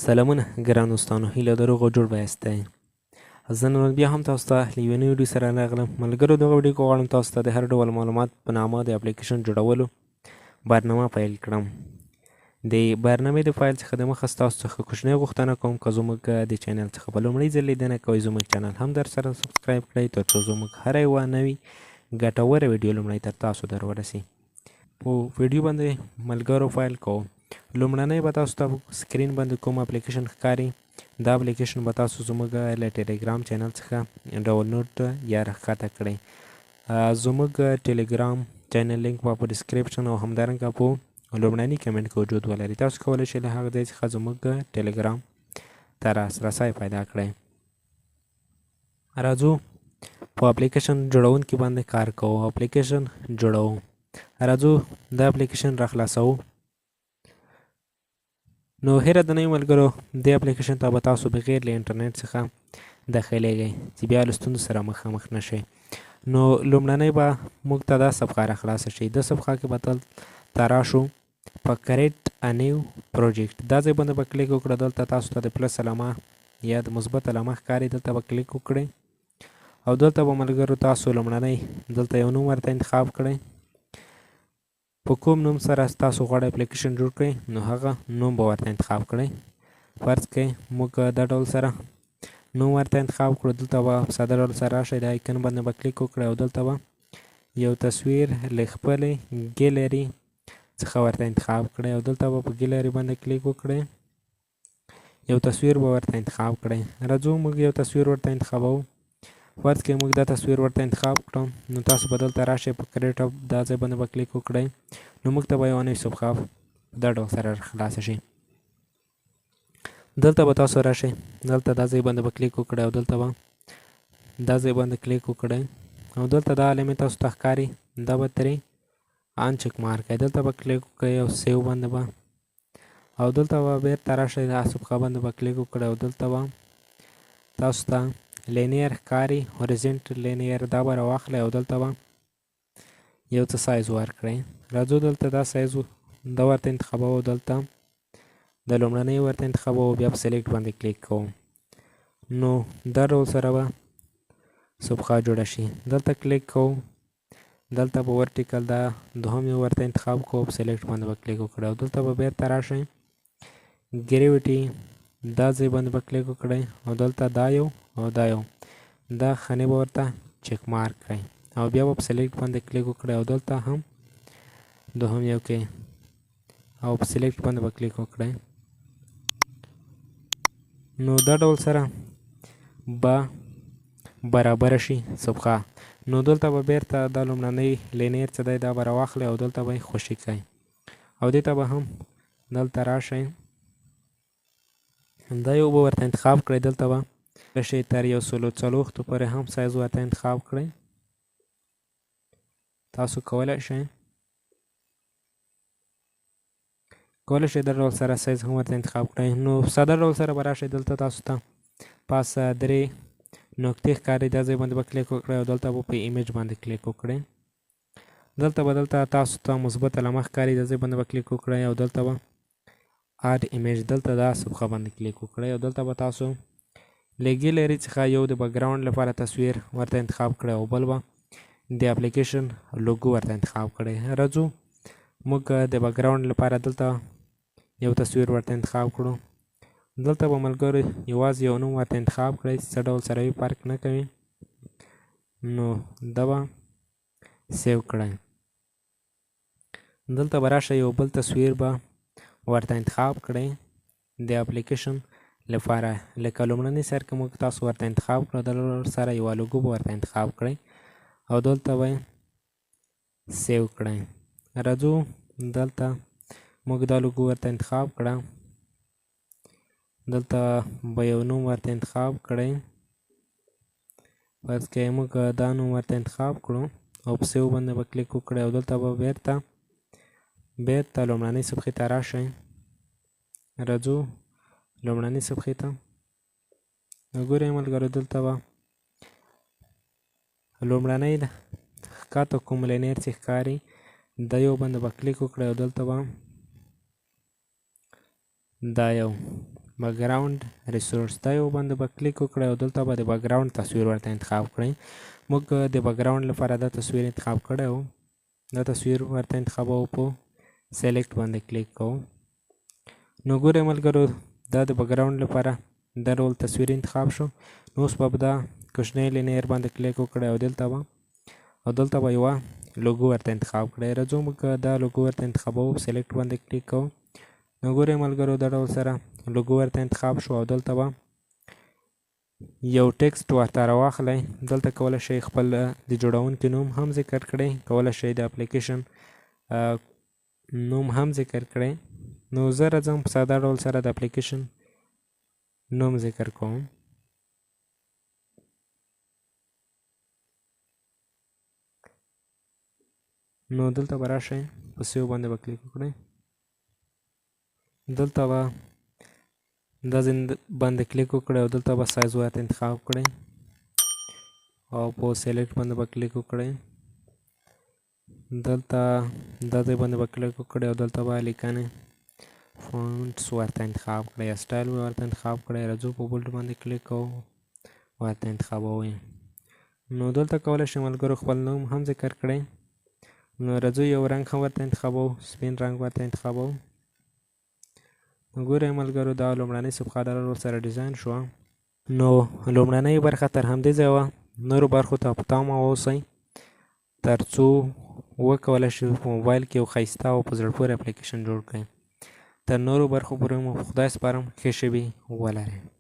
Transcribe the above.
سلامونه ګران دوستانو، هیله د روغ او جوړ به یاستئ. زه نن بیا هم تاسو ته له یوې نوې ویډیو سره راغلم. ملګرو، دغه ویډیو کې غواړم تاسو ته د هر ډول معلومات په نامه د اپلیکیشن جوړولو برنامه پیل کړم. د برنامې د پیل څخه دمخه ستاسو څخه کوچنۍ غوښتنه کوم که زموږ د چینل څخه په لومړي ځل لیدنه کوئ، زموږ چینل هم در سره سبسکرایب کړئ تر څو زموږ هره یوه نوې ګټوره ویډیو لومړی تر تاسو در ورسي. په ویډیو باندې ملګرو پیل کوو. لومړنی به تاسو ته سکرین باندې کوم اپلیکیشن ښکاري. دا اپلیکیشن به تاسو زموږ له ټیلیګرام چینل څخه ډاونلوډ یا راښکته کړئ. زموږ ټیلیګرام چینل لینک به په ډسکریپشن او همدارنګه په لومړني کمنټ کې وجود ولري. تاسو کولی شئ له هغه ځای څخه زموږ ټیلیګرام ته لاسرسی پیدا کړئ. راځو په اپلیکیشن جوړونکي باندې کار کوو. اپلیکیشن جوړوو. راځو دا اپلیکیشن راخلاصوو. نو هیره د نوي ملګرو دې اپلیکیشن ته به تاسو بغیر له انټرنیټ څخه داخلیږئ چې بیا له ستونزو سره مخامخ نه شئ. نو لومړنی به موږ ته دا صفحه راخلاصه شي. د صفحه کې به دلته راشو په کریټ ا نیو پروجیکټ. دا ځای باندې به کلیک وکړو. دلته تاسو ته د پلس علامه یا د مثبت علامه ښکاري. دلته به کلیک وکړئ او دلته به ملګرو تاسو لومړنی دلته یو نوم ورته انتخاب کړئ. په کوم نوم سره تاسو غواړئ اپلیکیشن جوړ کړئ نو هغه نوم به ورته انتخاب کړئ. فرض کړئ موږ دا ډول سره نوم ورته انتخاب کړو. دلته به په ساده ډول سره راشئ، د آیکن باندې به کلیک وکړئ او دلته به یو تصویر له خپلې ګیلري څخه ورته انتخاب کړئ او دلته به په ګیلري باندې کلیک وکړئ. یو تصویر به ورته انتخاب کړئ. راځو موږ یو تصویر ورته انتخابوو. فرض کړئ موږ دا تصویر ورته انتخاب کړو نو تاسو به دلته راشئ په کریټ دا ځای باندې به کلیک وکړئ نو موږ ته به یوه نوې صفحه په دا ډول سره خلاصه شي. دلته به تاسو راشئ، دلته دا ځای باندې به کلیک وکړئ او دلته به دا ځای باندې کلیک وکړئ او دلته دا علامې تاسو ته ښکاري، دا به ترې ان چک مارک کړئ. دلته به کلیک وکړئ او سیو باندې به او دلته به بیرته راشئ، دا صفحه باندې به کلیک وکړئ او دلته به تاسو ته لینیر ښکاري، هوریزنټل لینیر، دا به راواخلئ او دلته به یو څه سایز ورکړئ. راځو دلته دا سایز دا ورته انتخابوو. دلته د لومړنۍ ورته انتخابوو، بیا په سلیکټ باندې کلیک کوو. نو دا ډول سره به صفحه جوړه شي. دلته کلیک کوو، دلته به ورټیکل دا دوهم یو ورته انتخاب کوو، په سلیکټ باندې به کلیک وکړئ او دلته به بیرته راشئ، ګریویټي دا ځای باندې به کلیک وکړئ او دلته دا یو او دا یو دا خانې به ورته چک مارک کړئ او بیا به په سلیکټ باندې کلیک وکړئ او دلته هم دوهم یو کې او په سلیکټ باندې به کلیک وکړئ. نو دا ډول سره به برابره شي صفحه. نو دلته به بیرته دا لومړنی لینیر څه دی دا به راواخلئ او دلته به یې خوشي کړئ او دې ته به هم دلته راشئ، دا یو به ورته انتخاب کړئ. دلته به شئ تر 140 پورې هم سایز ورته انتخاب کړئ. تاسو کولی شئ دا ډول سره سایز هم ورته انتخاب کړئ. نو ساده ډول سره به راشئ، دلته تاسو ته پاسه 3 نقطې ښکاري، دا ځای باندې به کلیک وکړئ او دلته به په ایمیج باندې کلیک وکړئ. دلته تاسو ته مثبت علامه ښکاري، دا ځای باندې به کلیک وکړئ او دلته به اډ ایمیج، دلته دا صفحه باندې کلیک وکړئ او دلته به تاسو له ګیلري څخه یو د بیکګراوند لپاره تصویر ورته انتخاب کړئ او بل به د اپلیکیشن لوګو ورته انتخاب کړئ. راځو موږ د بیکګراوند لپاره دلته یو تصویر ورته انتخاب کړو. دلته به ملګرو یوازې یو نوم ورته انتخاب کړئ، څه ډول سره وي فرق نه کوي. نو دا به سیو کړئ. دلته به راشئ، یو بل تصویر به ورته انتخاب کړئ د اپلیکیشن لپاره. لکه لومړني سر کې موږ تاسو ورته انتخاب کړو، د سره یوه لوګو به ورته انتخاب کړئ او دلته به سیو کړئ. راځو دلته موږ دا لوګو ورته انتخاب کړه، دلته به یو نوم ورته انتخاب کړئ. فرض کړئ موږ دا نوم ورته انتخاب کړو او په سیو باندې به کلیک وکړئ او دلته به بیرته لومړنۍ صفحې ته راشئ. راځو لومړنۍ صفحې ته. ګورئ ملګرو، دلته به لومړنۍ ښکته کوم لینیر چې ښکاري دا یو باندې به کلیک وکړئ او دلته به دا یو بیکګراوند ریسورس دا یو باندې به کلیک وکړئ او دلته به د بیکګراوند تصویر ورته انتخاب کړئ. موږ د بیکګراوند لپاره دا تصویر انتخاب کړی و، دا تصویر ورته انتخابوو، په سلیکټ باندې کلیک کوو. نو ګورئ ملګرو دا د بیکګراوند لپاره دا ډول تصویر انتخاب شو. نو اوس به دا کوچنی لینیر باندې کلیک وکړئ او دلته به یوه لوګو ورته انتخاب کړئ. راځو موږ دا لوګو ورته انتخابوو، سلیکټ باندې کلیک کوو. نو ګورئ ملګرو دا ډول سره لوګو ورته انتخاب شو او دلته به یو ټکسټ ورته راواخلئ. دلته کولی شئ خپل د جوړونکي نوم هم ذکر کړئ، کولی شئ د اپلیکیشن نوم هم ذکر کړئ. نو زه راځم په ساده ډول سره د اپلیکیشن نوم ذکر کوم. نو دلته به راشئ، په سیو باندې به کلیک وکړئ. دلته به دا باندې کلیک وکړئ او دلته به سایز ورته انتخاب کړئ او په سلیکټ باندې به کلیک وکړئ. دلته دا ځای باندې به کلیک وکړئ او دلته به لیکنې فونټس ورته انتخاب کړئ یا سټایل ورته انتخاب کړئ. راځو په بولډ باندې کلیک کوو، ورته انتخابوئ. نو دلته کولی شئ ملګرو خپل نوم هم ذکر کړئ. نو راځو یو رنګ هم ورته انتخابوو، سپین رنګ ورته انتخابوو. نو ګورئ ملګرو دا لومړنۍ صفحه د ډول سره ډیزاین شوه. نو لومړنۍ برخه تر همدې ځایه وه. نورو برخو ته په تمه واوسئ تر څو وکولی شئ په موبایل کې یو ښایسته او په زړه پورې اپلیکیشن جوړ کړئ. تر نورو برخو پورې مو په خدای سپارم، ښې شپې ولرئ.